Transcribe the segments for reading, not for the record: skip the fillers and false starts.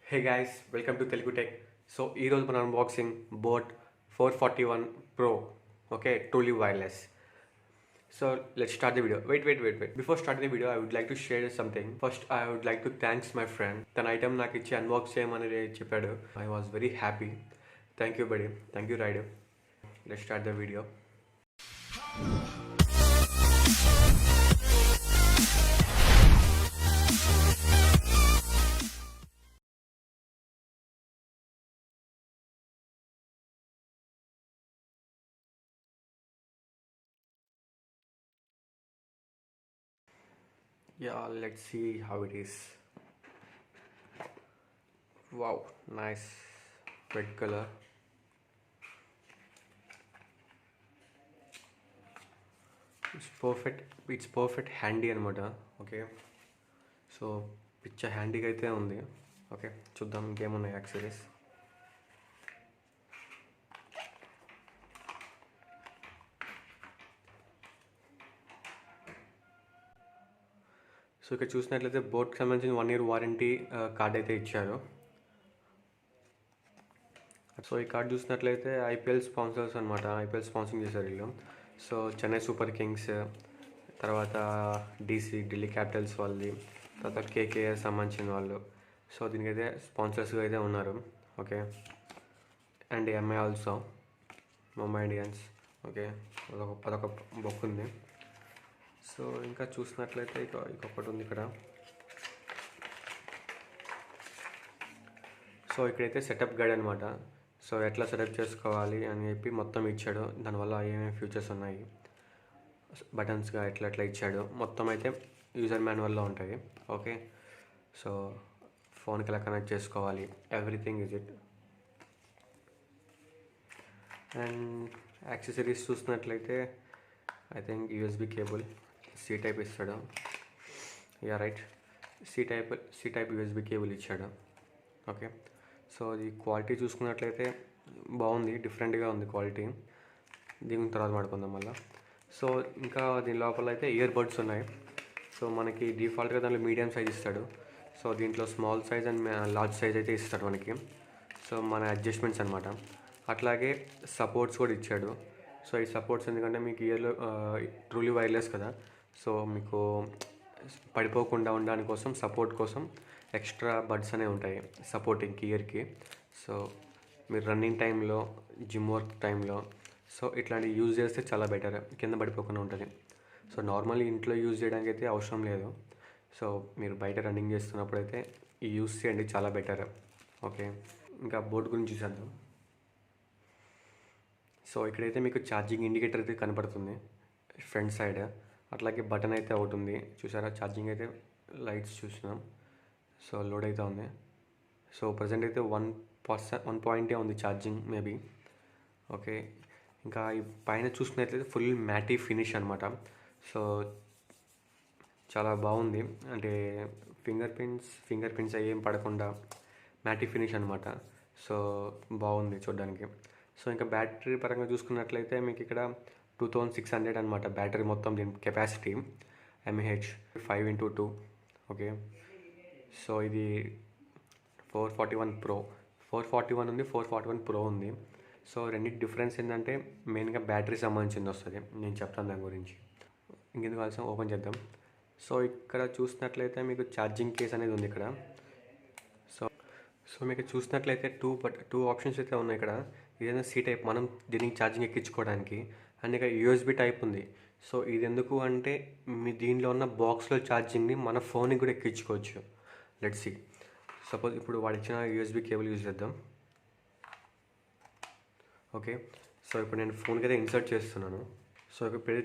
Hey guys, welcome to Telugu Tech. So, ఈ రోజు మన unboxing Boat 441 Pro. Okay, truly wireless. So, let's start the video. Wait. Before starting the video, I would like to share something. First, I would like to thanks my friend. తన item నాకు ఇచ్చి unbox చేయమని చెప్పాడు. I was very happy. Thank you buddy. Thank you Ryder. Let's start the video. Yeah, let's see how it is. Wow, nice red color. It's perfect handy అనమాట. Okay, so పిచ్చ హ్యాండీగా అయితే ఉంది. Okay, చూద్దాం ఇంకేమున్నాయి accessories. So ఇక్కడ చూసినట్లయితే బోట్కి సంబంధించిన 1 year warranty card అయితే ఇచ్చారు. సో ఈ కార్డ్ చూసినట్లయితే ఐపీఎల్ స్పాన్సర్స్ అనమాట. ఐపీఎల్ స్పాన్సరింగ్ చేశారు వీళ్ళు. సో చెన్నై సూపర్ కింగ్స్, తర్వాత ఢిల్లీ క్యాపిటల్స్ వాళ్ళది, తర్వాత కేకేఆర్ సంబంధించిన వాళ్ళు. సో దీనికైతే స్పాన్సర్స్గా అయితే ఉన్నారు. Okay, and MI also, Mumbai Indians. Okay, అదొక బుక్ ఉంది. సో ఇంకా చూసినట్లయితే ఇంకొకటి ఉంది ఇక్కడ. సో ఇక్కడైతే సెటప్ గైడ్ అనమాట. సో ఎట్లా సెటప్ చేసుకోవాలి అని చెప్పి మొత్తం ఇచ్చాడు. దానివల్ల ఏమేమి ఫీచర్స్ ఉన్నాయి, బటన్స్గా ఎట్లా ఇచ్చాడు. మొత్తం అయితే యూజర్ మాన్యువల్లో ఉంటాయి. ఓకే, సో ఫోన్కి ఎలా కనెక్ట్ చేసుకోవాలి, everything is it. And accessories చూసినట్లయితే I think USB cable, C type ఇస్తాడు. Yeah right, C type USB cable ఇచ్చాడు. ఓకే, సో ఇది క్వాలిటీ చూసుకున్నట్లయితే బాగుంది, డిఫరెంట్గా ఉంది క్వాలిటీ. దీని తర్వాత మాట్లాడుకుందాం మళ్ళీ. సో ఇంకా దీని లోపల అయితే ఇయర్ బడ్స్ ఉన్నాయి. సో మనకి డిఫాల్ట్గా దాంట్లో మీడియం సైజ్ ఇస్తాడు. సో దీంట్లో small size and large size అయితే ఇస్తాడు మనకి. సో మన అడ్జస్ట్మెంట్స్ అనమాట. అట్లాగే సపోర్ట్స్ కూడా ఇచ్చాడు. సో ఈ సపోర్ట్స్ ఎందుకంటే మీకు ఇయర్లో ట్రూలీ వైర్లెస్ కదా, సో మీకు పడిపోకుండా ఉండడానికి కోసం, సపోర్ట్ కోసం ఎక్స్ట్రా బడ్స్ అనేవి ఉంటాయి సపోర్టింగ్ ఇయర్కి. సో మీరు రన్నింగ్ టైంలో, జిమ్ వర్క్ టైంలో సో ఇట్లాంటివి యూజ్ చేస్తే చాలా బెటర్, కింద పడిపోకుండా ఉంటుంది. సో నార్మల్లీ ఇంట్లో యూజ్ చేయడానికి అయితే అవసరం లేదు. సో మీరు బయట రన్నింగ్ చేస్తున్నప్పుడు అయితే ఈ యూజ్ చేయండి, చాలా బెటర్. ఓకే, ఇంకా బోర్డు గురించి చూసేద్దాం. సో ఇక్కడైతే మీకు ఛార్జింగ్ ఇండికేటర్ అయితే కనపడుతుంది ఫ్రంట్ సైడ్. అట్లాగే బటన్ అయితే ఒకటి ఉంది చూసారా, ఛార్జింగ్ అయితే లైట్స్ చూసినాం. సో లోడ్ అయితే ఉంది. సో ప్రజెంట్ అయితే 1 ఉంది ఛార్జింగ్ మేబీ. ఓకే, ఇంకా ఈ పైన చూసుకున్నట్లయితే ఫుల్ మ్యాటీ ఫినిష్ అనమాట. సో చాలా బాగుంది, అంటే ఫింగర్ ప్రింట్స్ ఏం పడకుండా మ్యాటీ ఫినిష్ అనమాట. సో బాగుంది చూడడానికి. సో ఇంకా బ్యాటరీ పరంగా చూసుకున్నట్లయితే మీకు ఇక్కడ 2600 అనమాట బ్యాటరీ మొత్తం. దీని capacity mAh 5x2. Okay, so ఇది 441 Pro, 441 ఉంది, 441 Pro ఉంది. సో రెండింటి డిఫరెన్స్ ఏంటంటే మెయిన్గా బ్యాటరీ సంబంధించింది వస్తుంది. నేను చెప్తాను దాని గురించి. ఇంకెందుకు కావాల్సిన ఓపెన్ చేద్దాం. సో ఇక్కడ చూసినట్లయితే మీకు ఛార్జింగ్ కేస్ అనేది ఉంది ఇక్కడ. సో మీకు చూసినట్లయితే టూ ఆప్షన్స్ అయితే ఉన్నాయి ఇక్కడ. ఇదైనా సి టైప్, మనం దీనికి ఛార్జింగ్ ఎక్కించుకోవడానికి. అండ్ ఇక యూఎస్బి టైప్ ఉంది. సో ఇది ఎందుకు అంటే మీ దీనిలో ఉన్న బాక్స్లో ఛార్జింగ్ని మన ఫోన్కి కూడా ఎక్కించుకోవచ్చు. Let's see. సపోజ్ ఇప్పుడు వాడు ఇచ్చిన యూఎస్బి కేబుల్ యూజ్ చేద్దాం. ఓకే, సో ఇప్పుడు నేను ఫోన్కి అయితే ఇన్సర్ట్ చేస్తున్నాను. సో ఇప్పుడు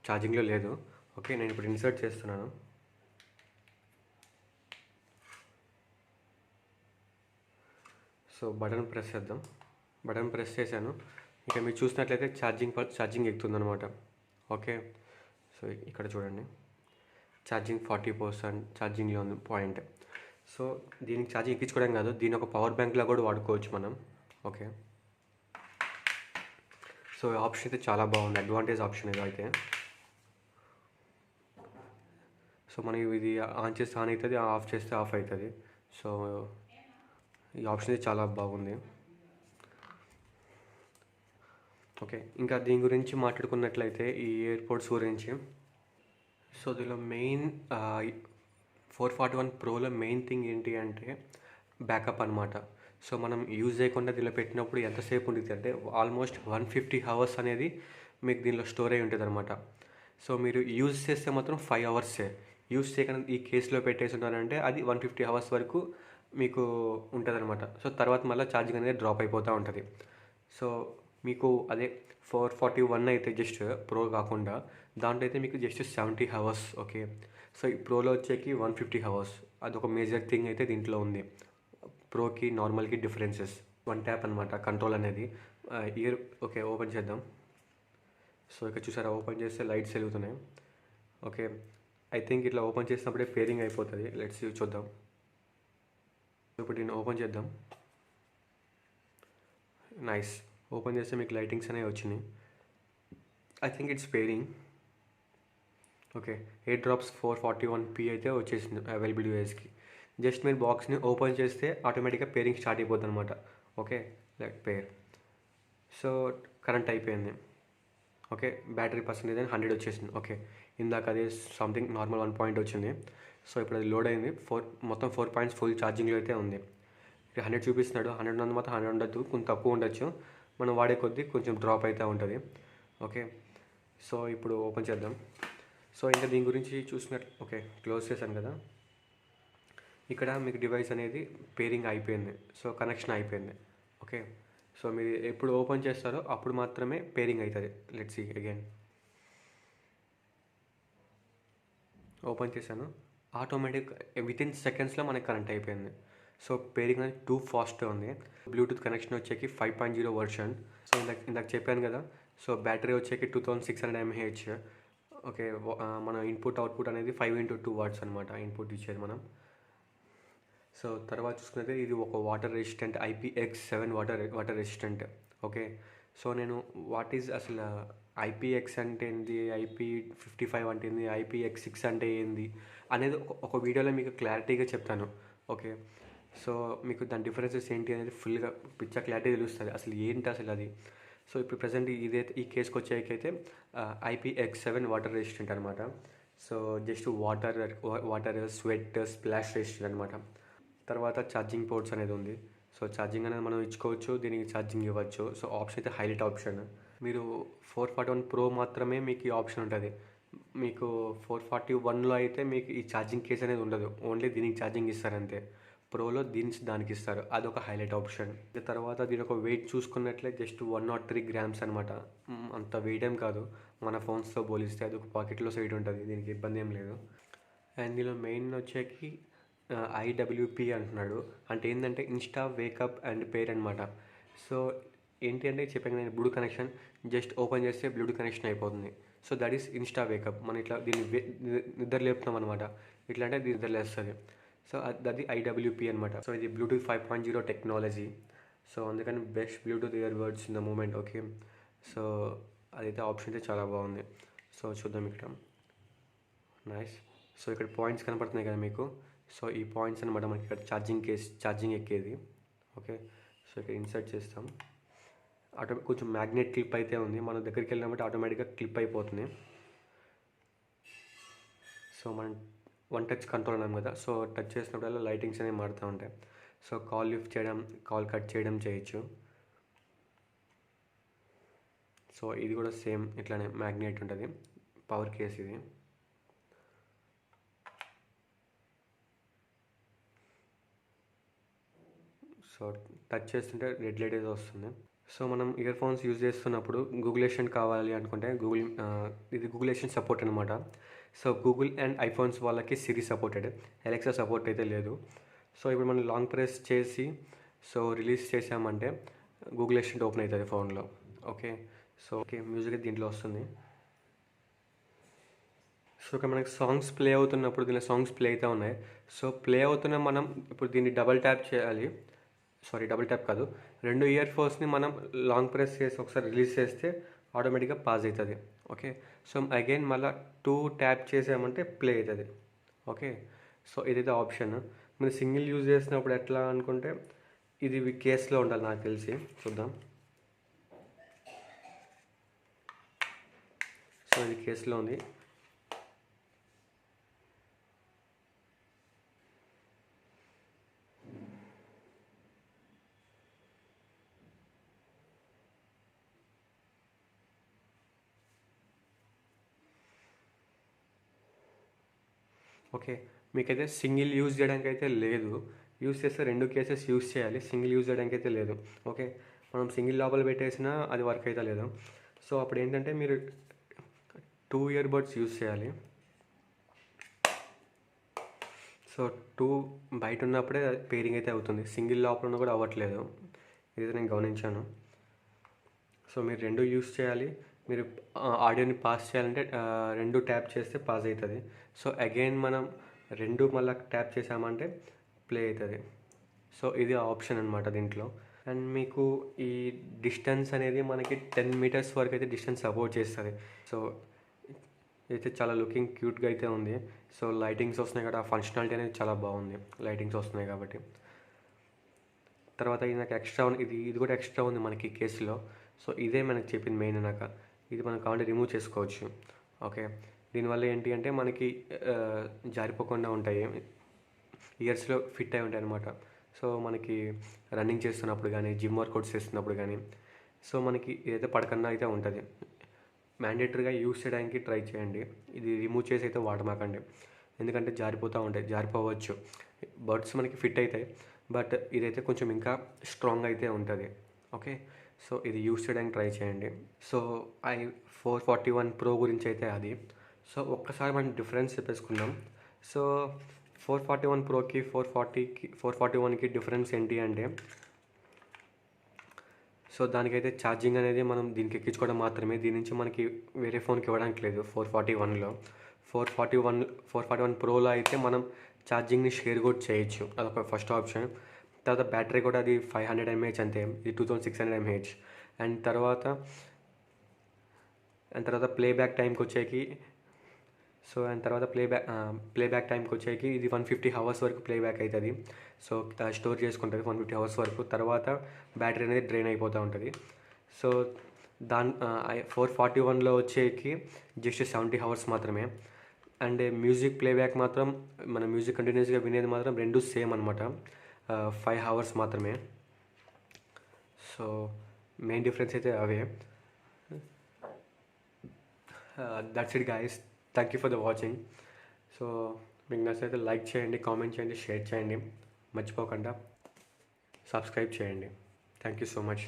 ఛార్జింగ్లో లేదు. ఓకే, నేను ఇప్పుడు ఇన్సర్ట్ చేస్తున్నాను. సో బటన్ ప్రెస్ చేద్దాం. బటన్ ప్రెస్ చేశాను. ఇక మీరు చూసినట్లయితే ఛార్జింగ్ ఎక్కుతుందనమాట. ఓకే, సో ఇక్కడ చూడండి, ఛార్జింగ్ 40% ఛార్జింగ్లో ఉంది పాయింట్. సో దీనికి ఛార్జింగ్ ఎక్కించుకోవడం కాదు, దీని ఒక పవర్ బ్యాంక్లా కూడా వాడుకోవచ్చు మనం. ఓకే, సో ఆప్షన్ అయితే చాలా బాగుంది, అడ్వాంటేజ్ ఆప్షన్ ఇది అయితే. సో మనం ఇది ఆన్ చేస్తే ఆన్ అవుతుంది, ఆఫ్ చేస్తే ఆఫ్ అవుతుంది. సో ఈ ఆప్షన్ అయితే చాలా బాగుంది. ఓకే, ఇంకా దీని గురించి మాట్లాడుకున్నట్లయితే ఈ ఎయిర్పోడ్స్ గురించి, సో దీనిలో మెయిన్ 441 ప్రోలో మెయిన్ థింగ్ ఏంటి అంటే బ్యాకప్ అనమాట. సో మనం యూజ్ చేయకుండా దీనిలో పెట్టినప్పుడు ఎంతసేపు ఉంటుంది అంటే ఆల్మోస్ట్ 150 అవర్స్ అనేది మీకు దీనిలో స్టోర్ అయి ఉంటుంది అనమాట. సో మీరు యూజ్ చేస్తే మాత్రం 5 అవర్సే. యూజ్ చేయకుండా ఈ కేసులో పెట్టేసి ఉన్నారంటే అది 150 అవర్స్ వరకు మీకు ఉంటుంది అనమాట. సో తర్వాత మళ్ళీ ఛార్జింగ్ అనేది డ్రాప్ అయిపోతూ ఉంటుంది. సో మీకు అదే 441 అయితే జస్ట్ ప్రో కాకుండా దాంట్లో అయితే మీకు జస్ట్ 70 అవర్స్. ఓకే, సో ఈ ప్రోలో వచ్చేకి 150 అవర్స్. అదొక మేజర్ థింగ్ అయితే దీంట్లో ఉంది. ప్రోకి నార్మల్కి డిఫరెన్సెస్. వన్ ట్యాప్ అనమాట కంట్రోల్ అనేది. ఇయర్ ఓకే ఓపెన్ చేద్దాం. సో ఇక్కడ చూసారా, ఓపెన్ చేస్తే లైట్స్ వెలుగుతున్నాయి. ఓకే, ఐ థింక్ ఇట్లా ఓపెన్ చేసినప్పుడే పేరింగ్ అయిపోతుంది. లెట్స్ చూద్దాం. ఇప్పుడు దీన్ని ఓపెన్ చేద్దాం. నైస్, ఓపెన్ చేస్తే మీకు లైటింగ్స్ అనేవి వచ్చినాయి. I think it's pairing. Okay, 8 drops 441p అయితే వచ్చేసింది అవైలబుల్ యూఎస్కి. జస్ట్ మీరు బాక్స్ని ఓపెన్ చేస్తే ఆటోమేటిక్గా పేరింగ్ స్టార్ట్ అయిపోతుంది అనమాట. ఓకే, లైక్ పేర్. సో కరెంట్ అయిపోయింది. ఓకే, బ్యాటరీ పర్సెంటేజ్ అని 100 వచ్చేసింది. ఓకే, ఇందాక అది సంథింగ్ నార్మల్ 1 పాయింట్ వచ్చింది. సో ఇప్పుడు అది లోడ్ అయింది. మొత్తం 4 పాయింట్స్ ఫుల్ ఛార్జింగ్లో అయితే ఉంది. ఇక్కడ 100 చూపిస్తున్నాడు. 100 ఉన్నది మాత్రం 100 ఉండదు, కొంచెం తక్కువ ఉండొచ్చు. మనం వాడే కొద్దీ కొంచెం డ్రాప్ అవుతూ ఉంటుంది. ఓకే, సో ఇప్పుడు ఓపెన్ చేద్దాం. సో ఇంకా దీని గురించి చూసినట్లు, ఓకే క్లోజ్ చేశాను కదా. ఇక్కడ మీకు డివైస్ అనేది పేరింగ్ అయిపోయింది. సో కనెక్షన్ అయిపోయింది. ఓకే, సో మీరు ఎప్పుడు ఓపెన్ చేస్తారో అప్పుడు మాత్రమే పేరింగ్ అవుతుంది. Let's see again. ఓపెన్ చేశాను, ఆటోమేటిక్ వితిన్ సెకండ్స్లో మనకి కనెక్ట్ అయిపోయింది. సో పేరింగ్ అనేది టూ ఫాస్ట్గా ఉంది. బ్లూటూత్ కనెక్షన్ వచ్చేకి 5.0 వర్షన్. సో ఇందాక చెప్పాను కదా. సో బ్యాటరీ వచ్చేకి 2600 mAh. ఓకే, మన ఇన్పుట్ అవుట్పుట్ అనేది 5x2 వాట్స్ అనమాట ఇన్పుట్ ఇచ్చేది మనం. సో తర్వాత చూసుకున్నట్లయితే ఇది ఒక water resistant IPX7 water resistant. Okay, so నేను వాట్ ఈజ్ అసలు IPX అంటే ఏంది, IP55 అంటే ఏంది, IPX6 అంటే ఏంది అనేది ఒక వీడియోలో మీకు క్లారిటీగా చెప్తాను. ఓకే, సో మీకు దాని డిఫరెన్సెస్ ఏంటి అనేది ఫుల్గా పిక్చర్ క్లారిటీ తెలుస్తుంది అసలు ఏంటి అసలు అది. సో ఇప్పుడు ప్రజెంట్ ఇదైతే ఈ కేసుకి వచ్చేకైతే IPX7 వాటర్ రెసిస్టెంట్ అనమాట. So just water sweat splash resistant అనమాట. తర్వాత ఛార్జింగ్ పోర్ట్స్ అనేది ఉంది. సో ఛార్జింగ్ అనేది మనం ఇచ్చుకోవచ్చు, దీనికి ఛార్జింగ్ ఇవ్వచ్చు. సో ఆప్షన్ అయితే హైలైట్ ఆప్షన్. మీరు 441 ప్రో మాత్రమే మీకు ఈ ఆప్షన్ ఉంటుంది. మీకు 441లో అయితే మీకు ఈ ఛార్జింగ్ కేస్ అనేది ఉండదు, ఓన్లీ దీనికి ఛార్జింగ్ ఇస్తారంతే. ప్రోలో దానికి ఇస్తారు, అదొక హైలైట్ ఆప్షన్. తర్వాత దీని ఒక వెయిట్ చూసుకున్నట్లే జస్ట్ 103 grams అనమాట. అంత వెయిట్ ఏం కాదు, మన ఫోన్స్తో పోలిస్తే అది ఒక పాకెట్లో సైడ్ ఉంటుంది, దీనికి ఇబ్బంది ఏం లేదు. అండ్ దీనిలో మెయిన్ వచ్చేకి IWP అంటున్నాడు. అంటే ఏంటంటే ఇన్స్టా వేకప్ అండ్ పేర్ అనమాట. సో ఏంటి అంటే చెప్పాను నేను, బ్లూటూత్ కనెక్షన్ జస్ట్ ఓపెన్ చేస్తే బ్లూటూత్ కనెక్షన్ అయిపోతుంది. So that is Insta wake up. మనం ఇట్లా దీన్ని నిద్ర లేపుతాం అనమాట, ఇట్లా అంటే నిద్ర లేస్తుంది. సో అది IWP అనమాట. సో ఇది బ్లూటూత్ 5.0 టెక్నాలజీ. సో అందుకని best Bluetooth earbuds in the moment. Okay, so అదైతే ఆప్షన్ అయితే చాలా బాగుంది. సో చూద్దాం ఇక్కడ. నైస్. సో ఇక్కడ పాయింట్స్ కనపడుతున్నాయి కదా మీకు. సో ఈ పాయింట్స్ అనమాట మనకి ఇక్కడ ఛార్జింగ్ ఎక్కేది. ఓకే, సో ఇక్కడ ఇన్సర్ట్ చేస్తాం. కొంచెం మ్యాగ్నెట్ క్లిప్ అయితే ఉంది, మన దగ్గరికి వెళ్ళినప్పుడు ఆటోమేటిక్గా క్లిప్ అయిపోతుంది. సో మనం వన్ టచ్ కంట్రోల్ అన్నాం కదా. సో టచ్ చేసినప్పుడల్లా లైటింగ్స్ అనేవి మారుతూ ఉంటాయి. సో కాల్ లిఫ్ట్ చేయడం, కాల్ కట్ చేయడం చేయొచ్చు. సో ఇది కూడా సేమ్ ఇట్లానే మ్యాగ్నెట్ ఉంటుంది, పవర్ కేస్ ఇది. సో టచ్ చేస్తుంటే రెడ్ లైట్ అయితే వస్తుంది. సో మనం ఇయర్ ఫోన్స్ యూజ్ చేస్తున్నప్పుడు గూగుల్ అసిస్టెంట్ కావాలి అనుకుంటే ఇది గూగుల్ అసిస్టెంట్ సపోర్ట్ అనమాట. సో గూగుల్ అండ్ ఐఫోన్స్ వాళ్ళకి సిరి సపోర్టెడ్, అలెక్సా సపోర్ట్ అయితే లేదు. సో ఇప్పుడు మనం లాంగ్ ప్రెస్ చేసి సో రిలీజ్ చేసామంటే గూగుల్ అసిస్టెంట్ ఓపెన్ అవుతుంది ఫోన్లో. ఓకే, సో ఓకే మ్యూజిక్ దీంట్లో వస్తుంది. సో ఇక్కడ మనకి సాంగ్స్ ప్లే అవుతున్నప్పుడు దీనిలో సాంగ్స్ ప్లే అవుతూ ఉన్నాయి. సో ప్లే అవుతున్న మనం ఇప్పుడు దీన్ని డబల్ ట్యాప్ చేయాలి. డబుల్ ట్యాప్ కాదు, 2 ఇయర్ ఫోన్స్ని మనం లాంగ్ ప్రెస్ చేసి ఒకసారి రిలీజ్ చేస్తే ఆటోమేటిక్గా పాజ్ అవుతుంది. ఓకే, సో అగైన్ మళ్ళీ 2 ట్యాప్ చేసామంటే ప్లే అవుతుంది. ఓకే, సో ఇదైతే ఆప్షన్. మీరు సింగిల్ యూజ్ చేసినప్పుడు ఎట్లా అనుకుంటే ఇది కేసులో ఉండాలి నాకు తెలిసి, చూద్దాం. సో ఇది కేసులో ఉంది. ఓకే, మీకైతే సింగిల్ యూజ్ చేయడానికి అయితే లేదు. యూజ్ చేస్తే 2 కేసెస్ యూజ్ చేయాలి, సింగిల్ యూజ్ చేయడానికి అయితే లేదు. ఓకే, మనం సింగిల్ లోపల పెట్టేసినా అది వర్క్ అయితే లేదు. సో అప్పుడు ఏంటంటే మీరు 2 ఇయర్ బడ్స్ యూజ్ చేయాలి. సో 2 బయట ఉన్నప్పుడే పేరింగ్ అయితే అవుతుంది, సింగిల్ లోపల ఉన్న కూడా అవ్వట్లేదు. ఇదైతే నేను గమనించాను. సో మీరు 2 యూజ్ చేయాలి. మీరు ఆడియోని పాస్ చేయాలంటే 2 ట్యాప్ చేస్తే పాస్ అవుతుంది. సో అగైన్ మనం 2 మళ్ళీ ట్యాప్ చేసామంటే ప్లే అవుతుంది. సో ఇది ఆప్షన్ అనమాట దీంట్లో. అండ్ మీకు ఈ డిస్టెన్స్ అనేది మనకి 10 మీటర్స్ వరకు అయితే డిస్టెన్స్ సపోర్ట్ చేస్తుంది. సో అయితే చాలా లుకింగ్ క్యూట్గా అయితే ఉంది. సో లైటింగ్స్ వస్తున్నాయి కదా, ఫంక్షనాలిటీ అనేది చాలా బాగుంది, లైటింగ్స్ వస్తున్నాయి కాబట్టి. తర్వాత ఇది నాకు ఎక్స్ట్రా ఉంది, ఇది కూడా ఎక్స్ట్రా ఉంది మనకి కేసులో. సో ఇదే మనకి చెప్పింది మెయిన్. నాకు ఇది మనం కావాలంటే రిమూవ్ చేసుకోవచ్చు. ఓకే, దీనివల్ల ఏంటి అంటే మనకి జారిపోకుండా ఉంటాయి, ఇయర్స్లో ఫిట్ అయి ఉంటాయి అనమాట. సో మనకి రన్నింగ్ చేస్తున్నప్పుడు కానీ, జిమ్ వర్కౌట్స్ చేస్తున్నప్పుడు కానీ, సో మనకి ఏదైతే పడకుండా అయితే ఉంటుంది. మ్యాండేటరీగా యూస్ చేయడానికి ట్రై చేయండి. ఇది రిమూవ్ చేసి అయితే వాడమాకండి, ఎందుకంటే జారిపోతూ ఉంటాయి, జారిపోవచ్చు. బర్డ్స్ మనకి ఫిట్ అవుతాయి, బట్ ఇదైతే కొంచెం ఇంకా స్ట్రాంగ్ అయితే ఉంటుంది. ఓకే, సో ఇది యూస్ చేయడానికి ట్రై చేయండి. సో 441 Pro గురించి అయితే అది. సో ఒక్కసారి మనం డిఫరెన్స్ చెప్పేసుకుందాం. సో 441 Proకి 441కి డిఫరెన్స్ ఏంటి అంటే, సో దానికైతే ఛార్జింగ్ అనేది మనం దీనికి ఎక్కించుకోవడం మాత్రమే, దీని నుంచి మనకి వేరే ఫోన్కి ఇవ్వడానికి లేదు. 441లో 441 Proలో అయితే మనం ఛార్జింగ్ని షేర్ కూడా చేయొచ్చు, అదొక ఫస్ట్ ఆప్షన్. తర్వాత బ్యాటరీ కూడా అది 500 mAh అంతే, ఇది 2600 mAh. అండ్ తర్వాత ప్లేబ్యాక్ టైంకి వచ్చేకి, సో అండ్ తర్వాత ప్లేబ్యాక్ టైంకి వచ్చేకి ఇది 150 hours వరకు ప్లేబ్యాక్ అవుతుంది. సో స్టోర్ చేసుకుంటుంది 150 hours వరకు. తర్వాత బ్యాటరీ అనేది డ్రైన్ అయిపోతూ ఉంటుంది. సో 441లో వచ్చేకి జస్ట్ 70 hours మాత్రమే. అండ్ మ్యూజిక్ ప్లేబ్యాక్ మాత్రం, మన మ్యూజిక్ కంటిన్యూస్గా వినేది మాత్రం రెండు సేమ్ అనమాట, 5 hours మాత్రమే. సో మెయిన్ డిఫరెన్స్ అయితే అవే. That's it guys, thank you for the watching. So మీకు నచ్చితే లైక్ చేయండి, కామెంట్ చేయండి, షేర్ చేయండి, మర్చిపోకుండా సబ్స్క్రైబ్ చేయండి. Thank you so much.